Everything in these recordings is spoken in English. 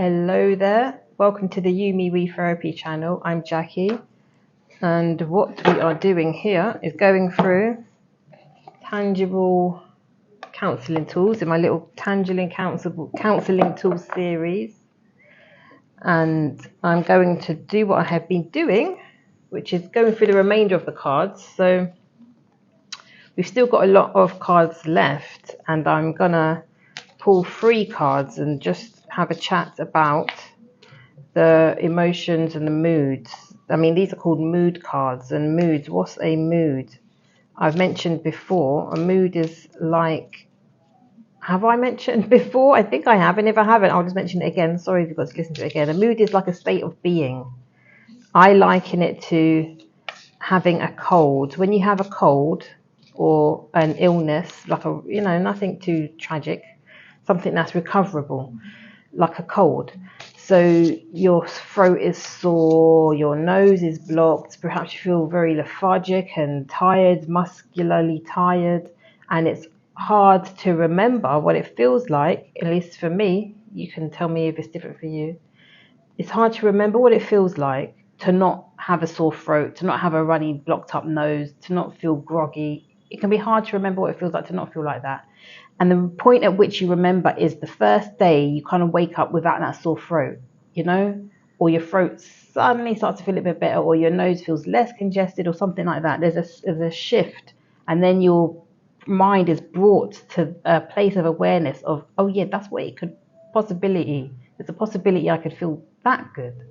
Hello there, welcome to the You Me We Therapy channel. I'm Jackie, and what we are doing here is going through tangible counselling tools in my little tangible counselling tools series. And I'm going to do what I have been doing, which is going through the remainder of the cards. So we've still got a lot of cards left, and I'm gonna pull 3 cards and just have a chat about the emotions and the moods. I mean, these are called mood cards. And moods, what's a mood? I've mentioned before, a mood is like, have I mentioned before? I think I have, and if I haven't, I'll just mention it again. Sorry if you've got to listen to it again. A mood is like a state of being. I liken it to having a cold. When you have a cold or an illness, like nothing too tragic, something that's recoverable, like a cold. So your throat is sore, your nose is blocked, perhaps you feel very lethargic and tired, muscularly tired, and it's hard to remember what it feels like, at least for me. You can tell me if it's different for you. It's hard to remember what it feels like to not have a sore throat, to not have a runny, blocked up nose, to not feel groggy. It can be hard to remember what it feels like to not feel like that. And the point at which you remember is the first day you kind of wake up without that sore throat, or your throat suddenly starts to feel a bit better, or your nose feels less congested or something like that. There's a shift, and then your mind is brought to a place of awareness of, oh yeah, that's what it could possibility. There's a possibility I could feel that good.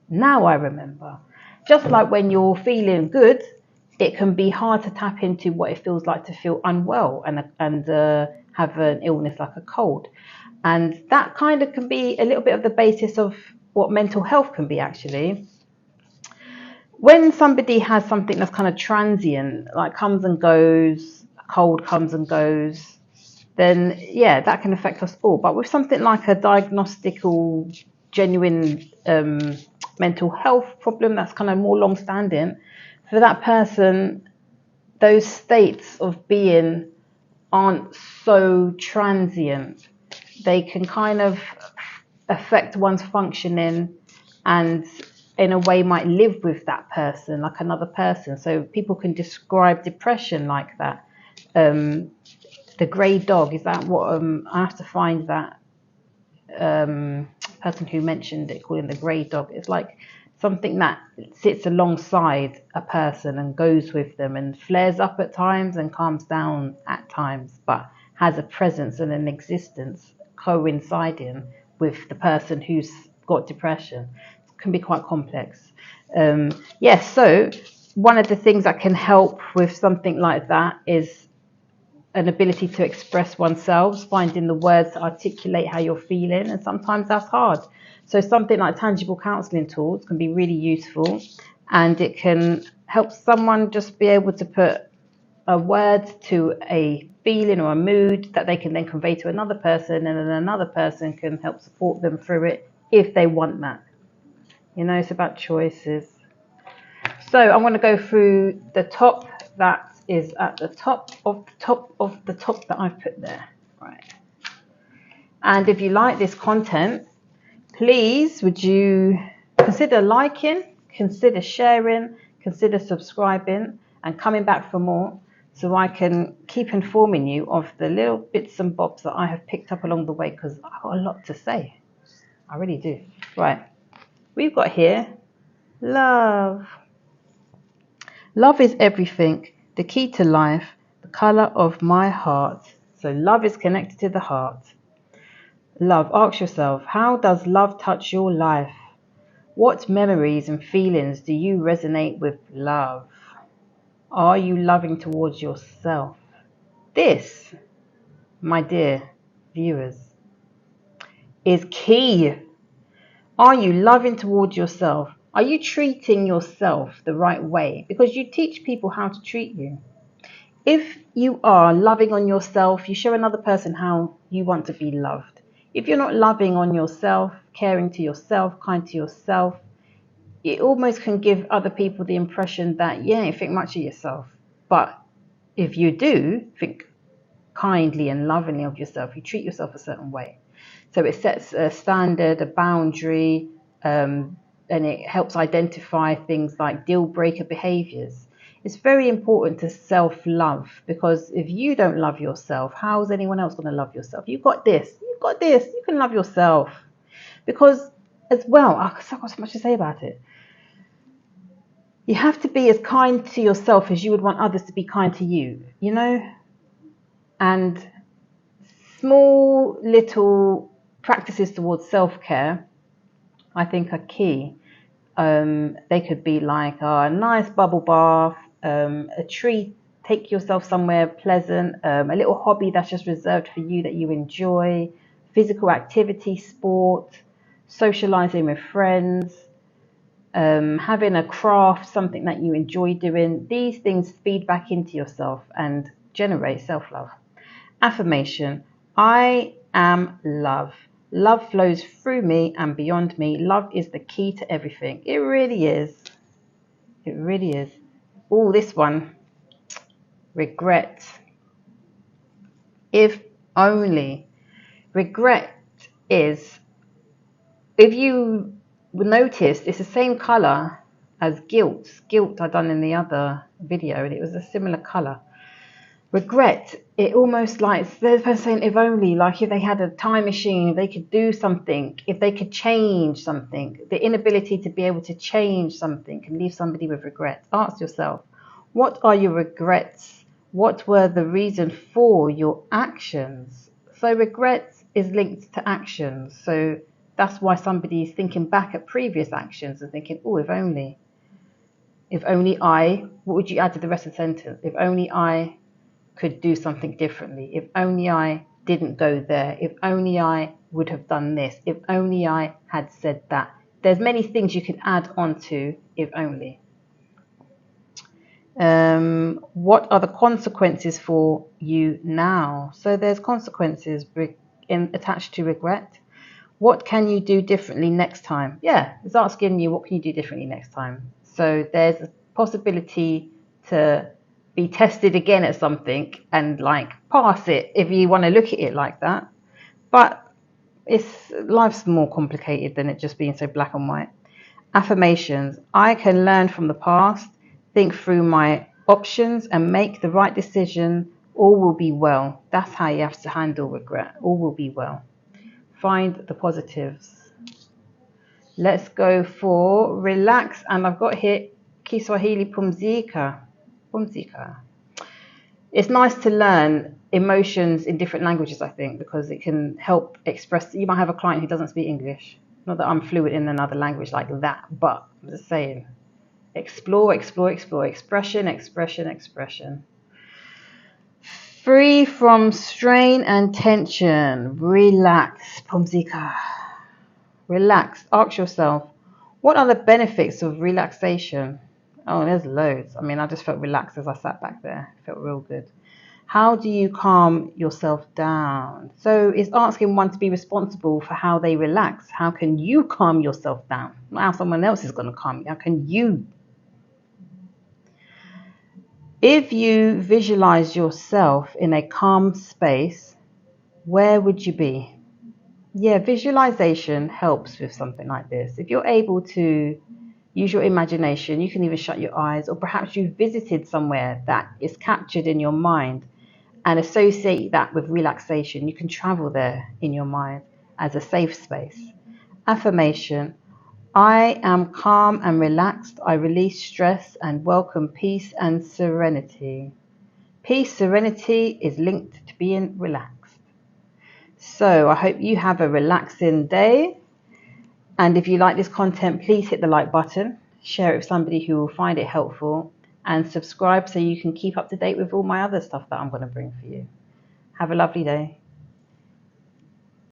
Now I remember. Just like when you're feeling good, it can be hard to tap into what it feels like to feel unwell and have an illness like a cold. And that kind of can be a little bit of the basis of what mental health can be, actually. When somebody has something that's kind of transient, like comes and goes, a cold comes and goes, then yeah, that can affect us all. But with something like a diagnostical, genuine mental health problem that's kind of more long-standing, for that person, those states of being aren't so transient. They can kind of affect one's functioning and in a way might live with that person, like another person. So people can describe depression like that. The grey dog, is that what I have to find that person who mentioned it, calling the grey dog. It's like something that sits alongside a person and goes with them and flares up at times and calms down at times, but has a presence and an existence coinciding with the person who's got depression. It can be quite complex. So one of the things that can help with something like that is an ability to express oneself, finding the words to articulate how you're feeling, and sometimes that's hard. So something like tangible counselling tools can be really useful, and it can help someone just be able to put a word to a feeling or a mood that they can then convey to another person, and then another person can help support them through it if they want that. It's about choices. So I'm going to go through the top that is at the top of the top of the top that I've put there. Right. And if you like this content, please would you consider liking, consider sharing, consider subscribing and coming back for more, so I can keep informing you of the little bits and bobs that I have picked up along the way, because I've got a lot to say. I really do. Right. We've got here love. Love is everything, the key to life, the colour of my heart. So love is connected to the heart. Love, ask yourself, how does love touch your life? What memories and feelings do you resonate with love? Are you loving towards yourself? This, my dear viewers, is key. Are you loving towards yourself? Are you treating yourself the right way? Because you teach people how to treat you. If you are loving on yourself, you show another person how you want to be loved. If you're not loving on yourself, caring to yourself, kind to yourself, it almost can give other people the impression that, yeah, you think much of yourself. But if you do think kindly and lovingly of yourself, you treat yourself a certain way. So it sets a standard, a boundary, and it helps identify things like deal breaker behaviors. It's very important to self-love, because if you don't love yourself, how is anyone else going to love yourself? You've got this, you can love yourself. Because as well, I've got so much to say about it. You have to be as kind to yourself as you would want others to be kind to you, you know? And small little practices towards self-care, I think, are key. They could be like a nice bubble bath, a treat, take yourself somewhere pleasant, a little hobby that's just reserved for you that you enjoy, physical activity, sport, socializing with friends, having a craft, something that you enjoy doing. These things feed back into yourself and generate self-love. Affirmation: I am love. Love flows through me and beyond me. Love is the key to everything. It really is. It really is. Oh, this one. Regret. If only. Regret is, if you noticed, it's the same color as guilt. Guilt I done in the other video, and it was a similar color. Regret, it almost like there's a person saying, if only, like if they had a time machine, if they could do something, if they could change something. The inability to be able to change something can leave somebody with regret. Ask yourself, what are your regrets? What were the reason for your actions? So regret is linked to actions. So that's why somebody is thinking back at previous actions and thinking, oh, if only. If only I, what would you add to the rest of the sentence? If only I could do something differently. If only I didn't go there. If only I would have done this. If only I had said that. There's many things you can add on to if only. What are the consequences for you now? So there's consequences attached to regret. What can you do differently next time? Yeah, it's asking you, what can you do differently next time? So there's a possibility to be tested again at something and like pass it if you want to look at it like that. But life's more complicated than it just being so black and white. Affirmations: I can learn from the past, think through my options and make the right decision. All will be well. That's how you have to handle regret. All will be well. Find the positives. Let's go for relax, and I've got here Kiswahili pumzika. Pumzika. It's nice to learn emotions in different languages, I think, because it can help express. You might have a client who doesn't speak English. Not that I'm fluent in another language like that, but I'm just saying, explore, explore, explore. Expression, expression, expression. Free from strain and tension. Relax, pumzika. Relax. Ask yourself, what are the benefits of relaxation? Oh, there's loads. I mean, I just felt relaxed as I sat back there. It felt real good. How do you calm yourself down? So it's asking one to be responsible for how they relax. How can you calm yourself down? Not how someone else is going to calm you. How can you? If you visualize yourself in a calm space, where would you be? Yeah, visualization helps with something like this. If you're able to use your imagination, you can even shut your eyes, or perhaps you visited somewhere that is captured in your mind and associate that with relaxation. You can travel there in your mind as a safe space. Affirmation: I am calm and relaxed. I release stress and welcome peace and serenity. Peace, serenity is linked to being relaxed. So I hope you have a relaxing day. And if you like this content, please hit the like button, share it with somebody who will find it helpful, and subscribe so you can keep up to date with all my other stuff that I'm going to bring for you. Have a lovely day.